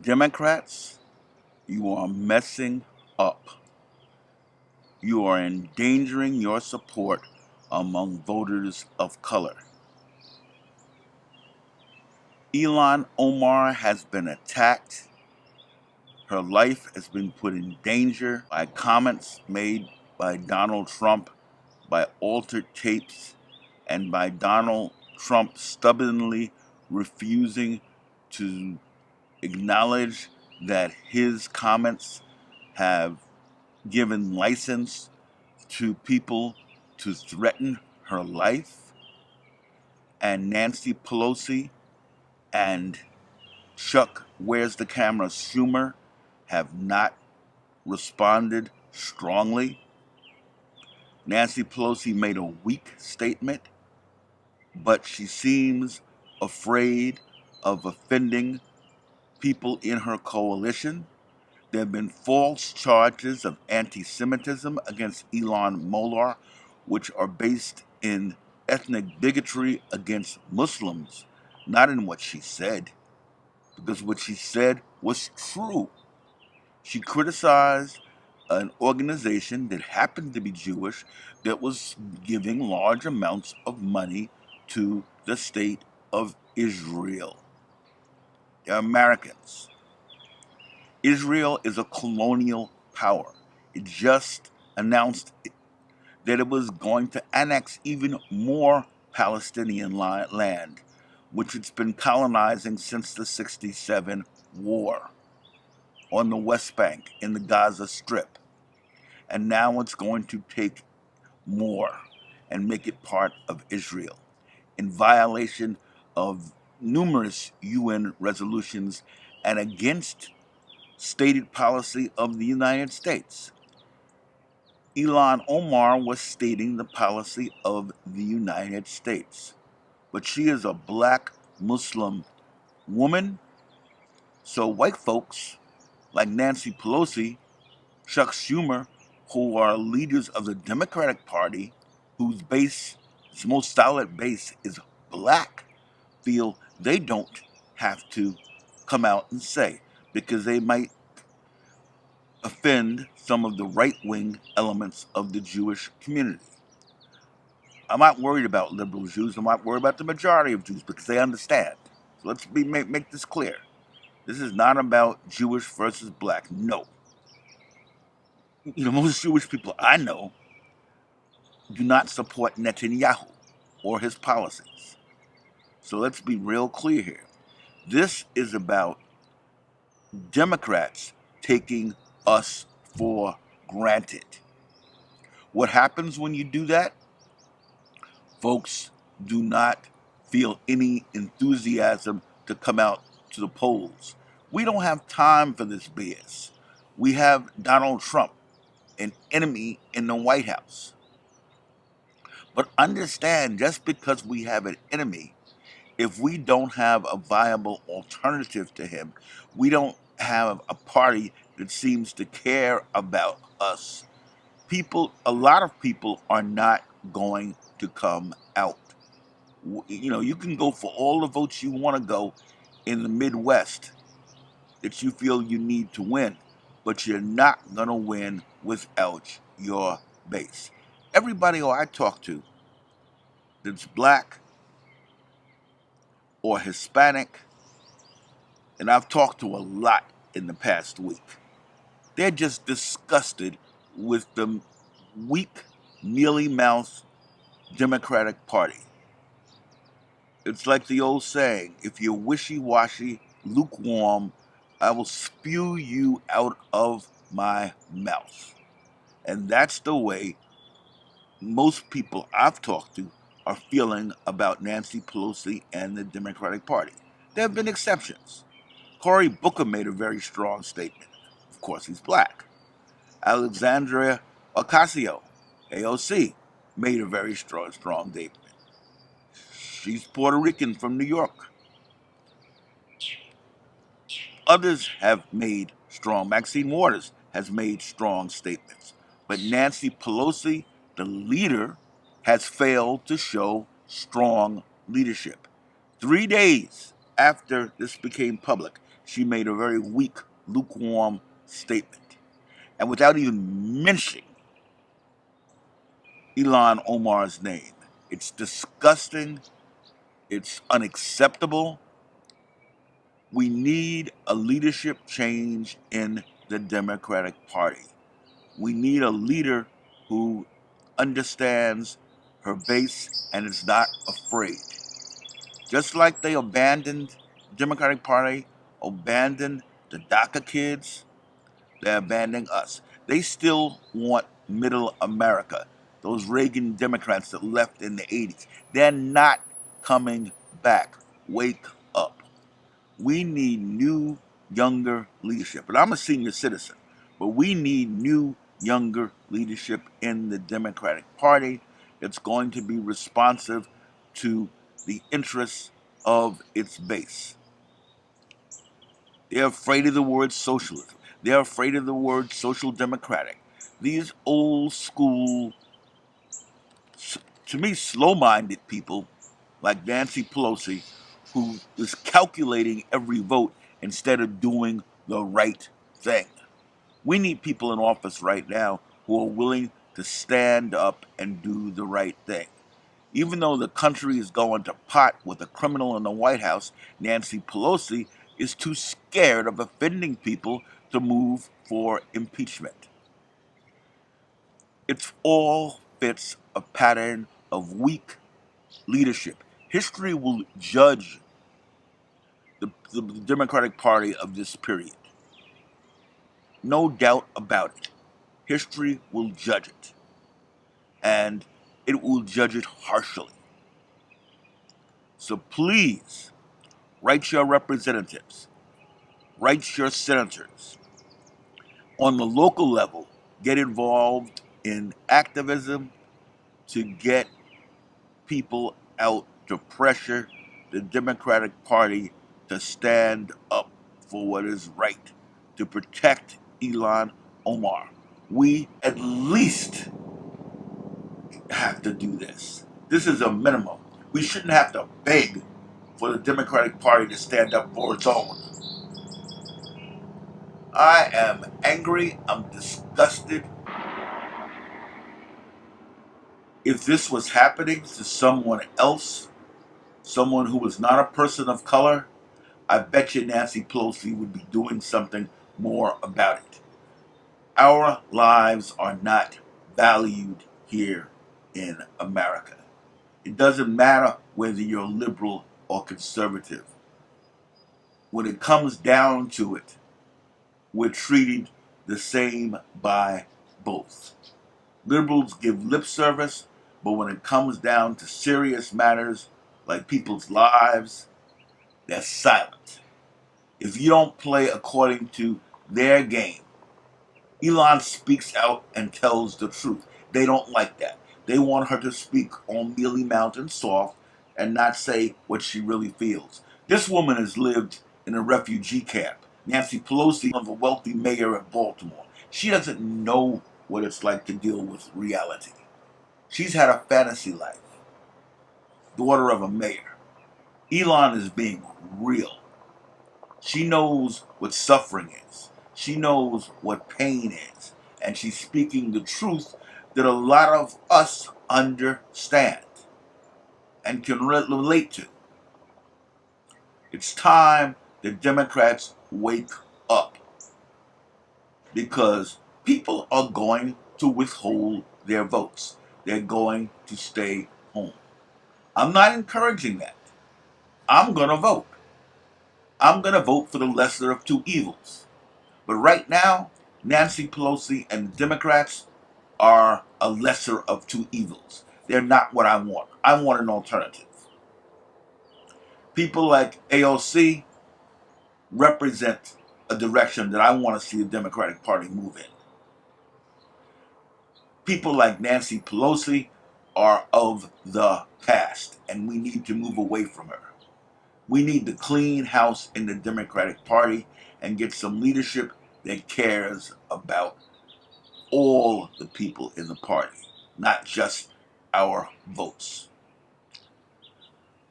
Democrats, you are messing up. You are endangering your support among voters of color. Ilhan Omar has been attacked. Her life has been put in danger by comments made by Donald Trump, by altered tapes, and by Donald Trump stubbornly refusing to acknowledge that his comments have given license to people to threaten her life. And Nancy Pelosi and Chuck Where's the Camera Schumer have not responded strongly. Nancy Pelosi made a weak statement, but she seems afraid of offending people in her coalition. There have been false charges of antisemitism against Ilhan Omar, which are based in ethnic bigotry against Muslims, not in what she said, because what she said was true. She criticized an organization that happened to be Jewish that was giving large amounts of money to the state of Israel. They're Americans. Israel is a colonial power. It just announced that it was going to annex even more Palestinian land, which it's been colonizing since the '67 war on the West Bank, in the Gaza Strip. And now it's going to take more and make it part of Israel, in violation of numerous UN resolutions and against stated policy of the United States. Ilhan Omar was stating the policy of the United States, but she is a black Muslim woman, so white folks like Nancy Pelosi, Chuck Schumer, who are leaders of the Democratic Party, whose most solid base is black, feel they don't have to come out and say, because they might offend some of the right-wing elements of the Jewish community. I'm not worried about liberal Jews. I'm not worried about the majority of Jews because they understand. So let's make this clear. This is not about Jewish versus black. No. Most Jewish people I know do not support Netanyahu or his policies. So let's be real clear here. This is about Democrats taking us for granted. What happens when you do that? Folks do not feel any enthusiasm to come out to the polls. We don't have time for this BS. We have Donald Trump, an enemy in the White House. But understand, just because we have an enemy, if we don't have a viable alternative to him, we don't have a party that seems to care about us, a lot of people are not going to come out. You can go for all the votes you want to go in the Midwest that you feel you need to win, but you're not going to win without your base. Everybody who I talk to that's black or Hispanic, and I've talked to a lot in the past week, they're just disgusted with the weak, mealy-mouthed Democratic Party. It's like the old saying, if you're wishy-washy, lukewarm, I will spew you out of my mouth. And that's the way most people I've talked to are feeling about Nancy Pelosi and the Democratic Party. There have been exceptions. Cory Booker made a very strong statement. Of course, he's black. Alexandria Ocasio, AOC, made a very strong statement. She's Puerto Rican from New York. Others have made Maxine Waters has made strong statements. But Nancy Pelosi, the leader, has failed to show strong leadership. 3 days after this became public, she made a very weak, lukewarm statement. And without even mentioning Ilhan Omar's name, it's disgusting, it's unacceptable. We need a leadership change in the Democratic Party. We need a leader who understands her base and is not afraid. Just like they abandoned the Democratic Party, abandoned the DACA kids, they're abandoning us. They still want middle America. Those Reagan Democrats that left in the 80s. They're not coming back. Wake up. We need new, younger leadership. And I'm a senior citizen, but we need new, younger leadership in the Democratic Party that's going to be responsive to the interests of its base. They're afraid of the word socialism. They're afraid of the word social democratic. These old school, to me, slow-minded people like Nancy Pelosi, who is calculating every vote instead of doing the right thing. We need people in office right now who are willing to stand up and do the right thing. Even though the country is going to pot with a criminal in the White House, Nancy Pelosi is too scared of offending people to move for impeachment. It all fits a pattern of weak leadership. History will judge the Democratic Party of this period. No doubt about it. History will judge it. And it will judge it harshly. So please, write your representatives, write your senators. On the local level, get involved in activism to get people out to pressure the Democratic Party to stand up for what is right, to protect Ilhan Omar. We at least have to do this. This is a minimum. We shouldn't have to beg for the Democratic Party to stand up for its own. I am angry. I'm disgusted. If this was happening to someone else, someone who was not a person of color, I bet you Nancy Pelosi would be doing something more about it. Our lives are not valued here in America. It doesn't matter whether you're liberal or conservative. When it comes down to it, we're treated the same by both. Liberals give lip service, but when it comes down to serious matters like people's lives, they're silent. If you don't play according to their game, Ilhan speaks out and tells the truth. They don't like that. They want her to speak on mealy mouthed soft and not say what she really feels. This woman has lived in a refugee camp. Nancy Pelosi, of a wealthy mayor of Baltimore. She doesn't know what it's like to deal with reality. She's had a fantasy life. Daughter of a mayor. Ilhan is being real. She knows what suffering is. She knows what pain is. And she's speaking the truth that a lot of us understand and can relate to. It's time the Democrats wake up, because people are going to withhold their votes. They're going to stay home. I'm not encouraging that. I'm going to vote. I'm going to vote for the lesser of two evils. But right now, Nancy Pelosi and the Democrats are a lesser of two evils. They're not what I want. I want an alternative. People like AOC represent a direction that I want to see the Democratic Party move in. People like Nancy Pelosi are of the past, and we need to move away from her. We need to clean house in the Democratic Party and get some leadership that cares about all the people in the party, not just our votes.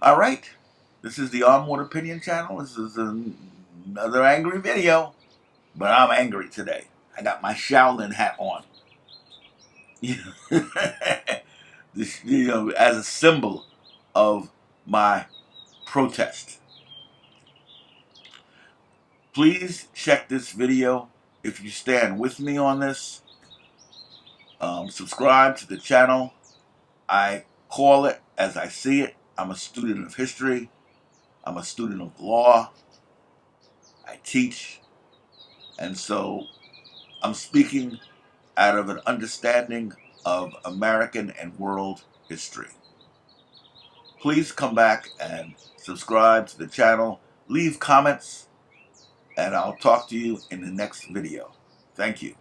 All right, this is the Onward Opinion channel. This is Another angry video, but I'm angry today. I got my Shaolin hat on. This, as a symbol of my protest. Please check this video if you stand with me on this. Subscribe to the channel. I call it as I see it. I'm a student of history. I'm a student of law. I teach. And so I'm speaking out of an understanding of American and world history. Please come back and subscribe to the channel. Leave comments. And I'll talk to you in the next video. Thank you.